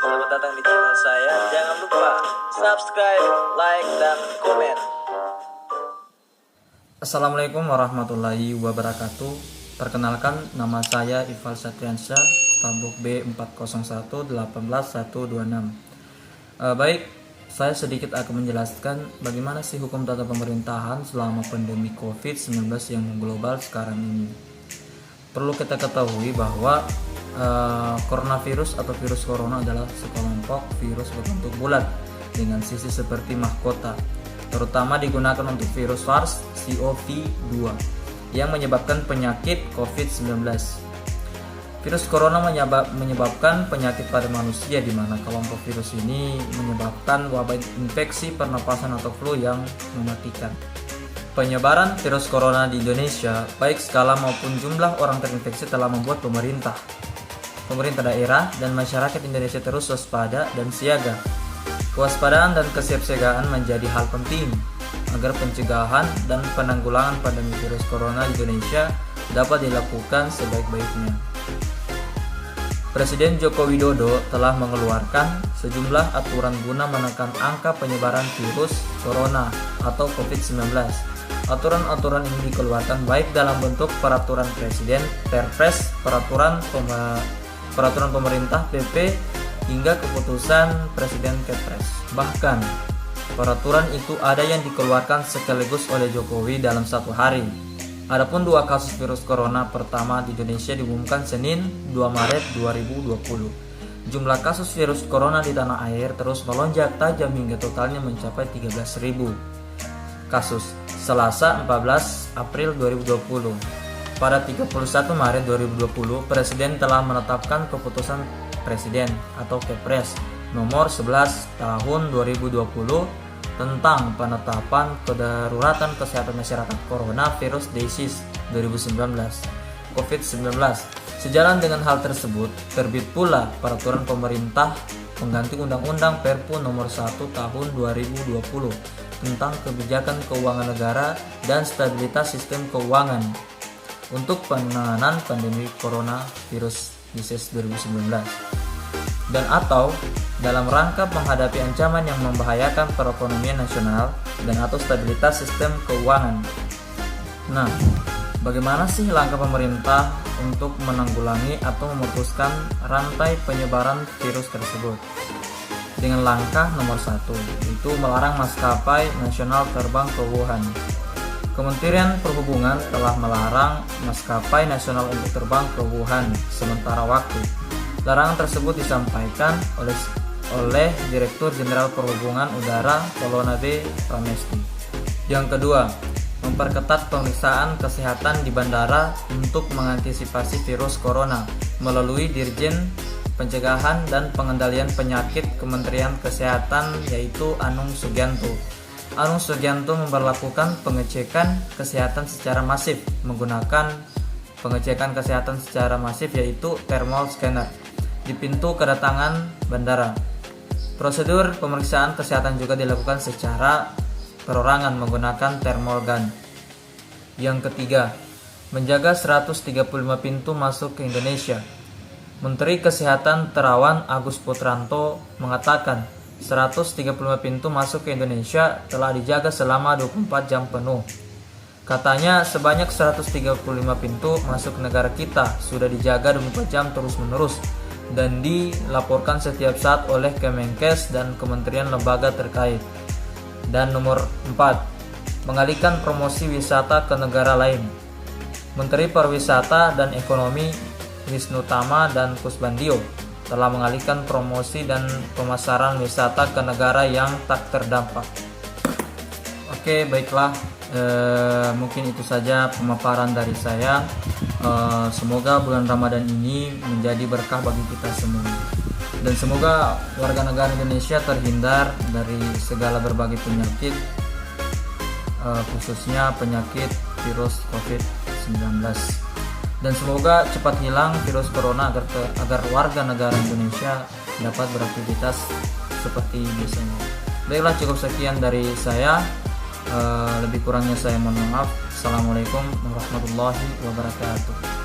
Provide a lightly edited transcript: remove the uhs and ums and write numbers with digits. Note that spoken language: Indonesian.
Selamat datang di channel saya. Jangan lupa subscribe, like, dan komen. Assalamualaikum warahmatullahi wabarakatuh. Perkenalkan, nama saya Ival Satriansyah, tabuk B40118126. Baik, saya sedikit akan menjelaskan bagaimana sih hukum tata pemerintahan selama pandemi COVID-19 yang mengglobal sekarang ini. Perlu kita ketahui bahwa coronavirus atau virus corona adalah sekelompok virus berbentuk bulat dengan sisi seperti mahkota, terutama digunakan untuk virus SARS-CoV-2 yang menyebabkan penyakit COVID-19. Virus corona menyebabkan penyakit pada manusia, di mana kelompok virus ini menyebabkan wabah infeksi pernapasan atau flu yang mematikan. Penyebaran virus corona di Indonesia, baik skala maupun jumlah orang terinfeksi, telah membuat pemerintah daerah dan masyarakat Indonesia terus waspada dan siaga. Kewaspadaan dan kesiapsiagaan menjadi hal penting agar pencegahan dan penanggulangan pandemi virus corona di Indonesia dapat dilakukan sebaik-baiknya. Presiden Joko Widodo telah mengeluarkan sejumlah aturan guna menekan angka penyebaran virus corona atau COVID-19. Aturan-aturan ini dikeluarkan baik dalam bentuk peraturan presiden, perpres, peraturan pemerintah PP, hingga keputusan presiden kepres. Bahkan peraturan itu ada yang dikeluarkan sekaligus oleh Jokowi dalam satu hari. Adapun dua kasus virus corona pertama di Indonesia diumumkan Senin 2 Maret 2020. Jumlah kasus virus corona di tanah air terus melonjak tajam hingga totalnya mencapai 13.000 kasus Selasa 14 April 2020. Pada 31 Maret 2020, Presiden telah menetapkan keputusan Presiden atau Kepres nomor 11 tahun 2020 tentang penetapan kedaruratan kesehatan masyarakat Coronavirus Disease 2019 COVID-19. Sejalan dengan hal tersebut, terbit pula peraturan pemerintah pengganti Undang-Undang Perpu nomor 1 tahun 2020 tentang kebijakan keuangan negara dan stabilitas sistem keuangan untuk penanganan pandemi coronavirus disease 2019 dan atau dalam rangka menghadapi ancaman yang membahayakan perekonomian nasional dan atau stabilitas sistem keuangan. Nah, bagaimana sih langkah pemerintah untuk menanggulangi atau memutuskan rantai penyebaran virus tersebut? Dengan langkah nomor 1, yaitu melarang maskapai nasional terbang ke Wuhan. Kementerian Perhubungan telah melarang maskapai nasional untuk terbang ke Wuhan sementara waktu. Larangan tersebut disampaikan oleh Direktur Jenderal Perhubungan Udara Kolonade Pramesti. Yang kedua, memperketat pemeriksaan kesehatan di bandara untuk mengantisipasi virus corona melalui Dirjen Pencegahan dan Pengendalian Penyakit Kementerian Kesehatan, yaitu Anung Sugianto. Anung Sugianto memperlakukan pengecekan kesehatan secara masif menggunakan pengecekan kesehatan secara masif, yaitu thermal scanner di pintu kedatangan bandara. Prosedur pemeriksaan kesehatan juga dilakukan secara perorangan menggunakan thermal gun. Yang ketiga, menjaga 135 pintu masuk ke Indonesia. Menteri Kesehatan Terawan Agus Putranto mengatakan 135 pintu masuk ke Indonesia telah dijaga selama 24 jam penuh. Katanya sebanyak 135 pintu masuk negara kita sudah dijaga 24 jam terus-menerus dan dilaporkan setiap saat oleh Kemenkes dan kementerian lembaga terkait. Dan nomor 4, mengalihkan promosi wisata ke negara lain. Menteri Pariwisata dan Ekonomi Wisnu Tama dan Kusbandio telah mengalihkan promosi dan pemasaran wisata ke negara yang tak terdampak. Oke, baiklah, mungkin itu saja pemaparan dari saya. Semoga bulan Ramadan ini menjadi berkah bagi kita semua, dan semoga warga negara Indonesia terhindar dari segala berbagai penyakit, khususnya penyakit virus COVID-19. Dan semoga cepat hilang virus corona agar warga negara Indonesia dapat beraktivitas seperti biasanya. Baiklah, cukup sekian dari saya. Lebih kurangnya saya mohon maaf. Assalamualaikum warahmatullahi wabarakatuh.